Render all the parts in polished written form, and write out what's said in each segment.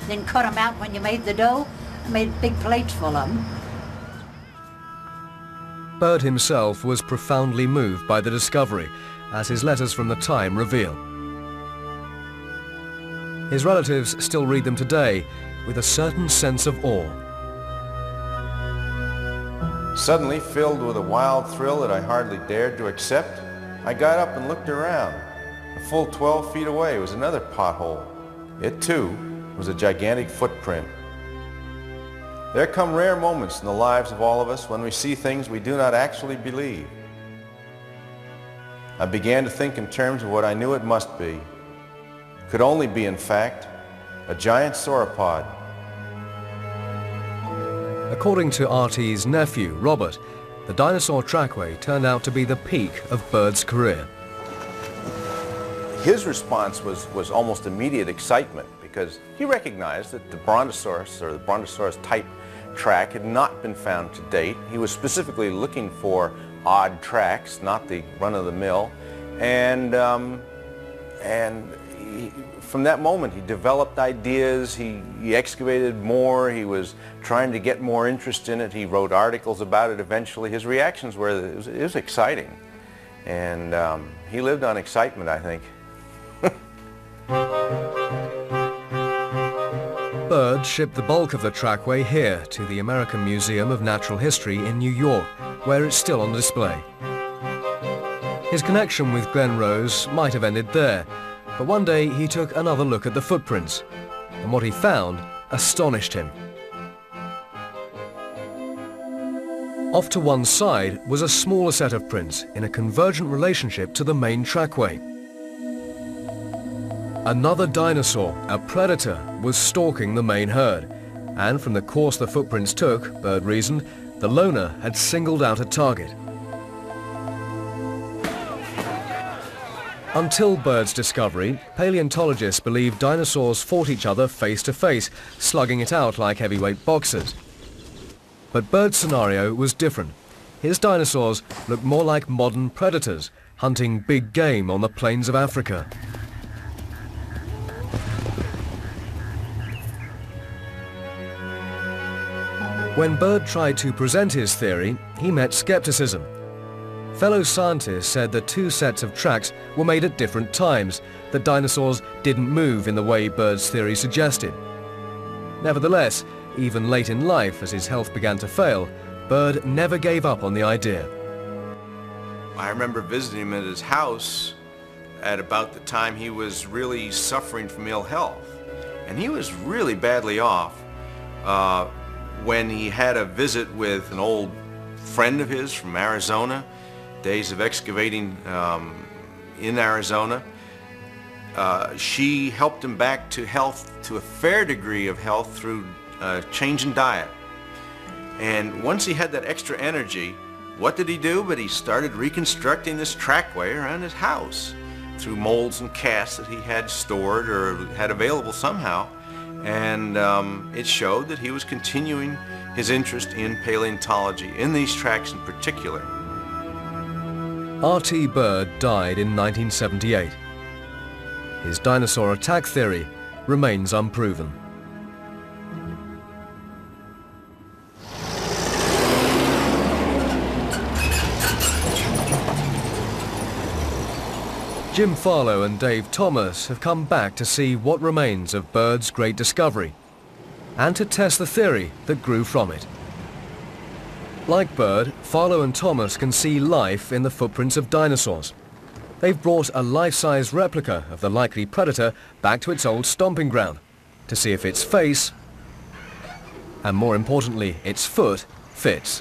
then cut them out when you made the dough. I made big plates full of them. Bird himself was profoundly moved by the discovery, as his letters from the time reveal. His relatives still read them today with a certain sense of awe. Suddenly, filled with a wild thrill that I hardly dared to accept, I got up and looked around. A full 12 feet away was another pothole. It, too, was a gigantic footprint. There come rare moments in the lives of all of us when we see things we do not actually believe. I began to think in terms of what I knew it must be. Could only be, in fact, a giant sauropod. According to RT's nephew, Robert, the dinosaur trackway turned out to be the peak of Bird's career. His response was almost immediate excitement, because he recognized that the Brontosaurus, or the Brontosaurus type track, had not been found to date. He was specifically looking for odd tracks, not the run-of-the-mill, and from that moment he developed ideas, he excavated more, he was trying to get more interest in it, he wrote articles about it eventually. His reactions were that it was exciting, and he lived on excitement, I think. Bird shipped the bulk of the trackway here to the American Museum of Natural History in New York, where it's still on display. His connection with Glen Rose might have ended there, but one day he took another look at the footprints, and what he found astonished him. Off to one side was a smaller set of prints in a convergent relationship to the main trackway. Another dinosaur, a predator, was stalking the main herd, and from the course the footprints took, Bird reasoned, the loner had singled out a target. Until Bird's discovery, paleontologists believed dinosaurs fought each other face to face, slugging it out like heavyweight boxers. But Bird's scenario was different. His dinosaurs looked more like modern predators, hunting big game on the plains of Africa. When Bird tried to present his theory, he met skepticism. Fellow scientists said the two sets of tracks were made at different times, that dinosaurs didn't move in the way Bird's theory suggested. Nevertheless, even late in life, as his health began to fail, Bird never gave up on the idea. I remember visiting him at his house at about the time he was really suffering from ill health. And he was really badly off when he had a visit with an old friend of his from Arizona, days of excavating in Arizona. She helped him back to health, to a fair degree of health, through change in diet. And once he had that extra energy, what did he do? But he started reconstructing this trackway around his house through molds and casts that he had stored or had available somehow. And it showed that he was continuing his interest in paleontology, in these tracks in particular. R.T. Bird died in 1978. His dinosaur attack theory remains unproven. Jim Farlow and Dave Thomas have come back to see what remains of Bird's great discovery and to test the theory that grew from it. Like Bird, Farlow and Thomas can see life in the footprints of dinosaurs. They've brought a life-size replica of the likely predator back to its old stomping ground to see if its face, and more importantly, its foot, fits.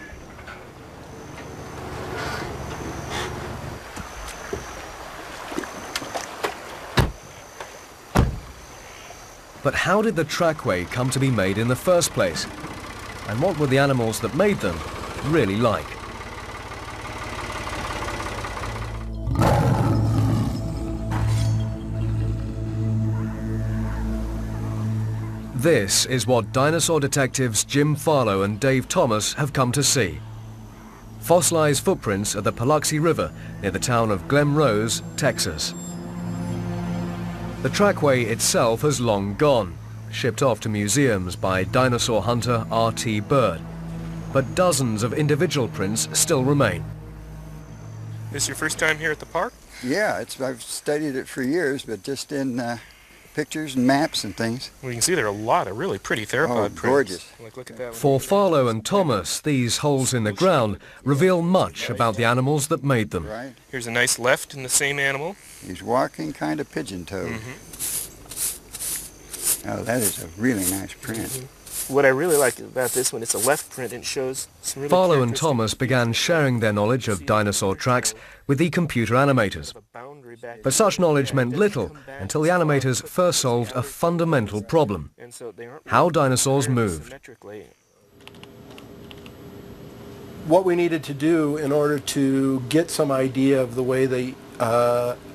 But how did the trackway come to be made in the first place? And what were the animals that made them really like? This is what dinosaur detectives Jim Farlow and Dave Thomas have come to see. Fossilized footprints at the Paluxy River near the town of Glen Rose, Texas. The trackway itself has long gone, shipped off to museums by dinosaur hunter RT Bird. But dozens of individual prints still remain. This is your first time here at the park? Yeah, I've studied it for years, but just in pictures and maps and things. Well, you can see there are a lot of really pretty theropod prints. Gorgeous. Like, look at that one. For Farlow and Thomas, these holes in the ground reveal much about the animals that made them. Right. Here's a nice left in the same animal. He's walking kind of pigeon-toed. Oh, that is a really nice print. What I really like about this one, it's a left print and it shows some really Farlow and Thomas began sharing their knowledge of dinosaur tracks with the computer animators. But such knowledge meant little until the animators first solved a fundamental problem: how dinosaurs moved. What we needed to do in order to get some idea of the way the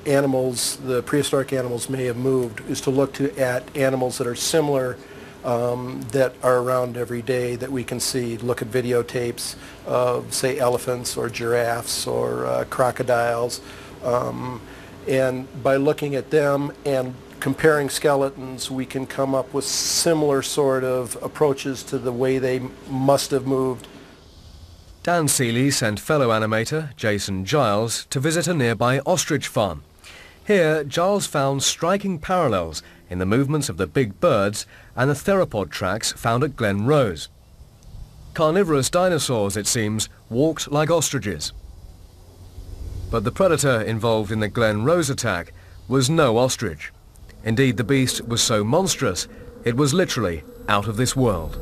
animals, the prehistoric animals may have moved, is to look at animals that are similar, that are around every day that we can see. Look at videotapes of, say, elephants or giraffes or crocodiles. And by looking at them and comparing skeletons, we can come up with similar sort of approaches to the way they must have moved. Dan Seeley sent fellow animator Jason Giles to visit a nearby ostrich farm. Here, Giles found striking parallels in the movements of the big birds and the theropod tracks found at Glen Rose. Carnivorous dinosaurs, it seems, walked like ostriches. But the predator involved in the Glen Rose attack was no ostrich. Indeed, the beast was so monstrous, it was literally out of this world.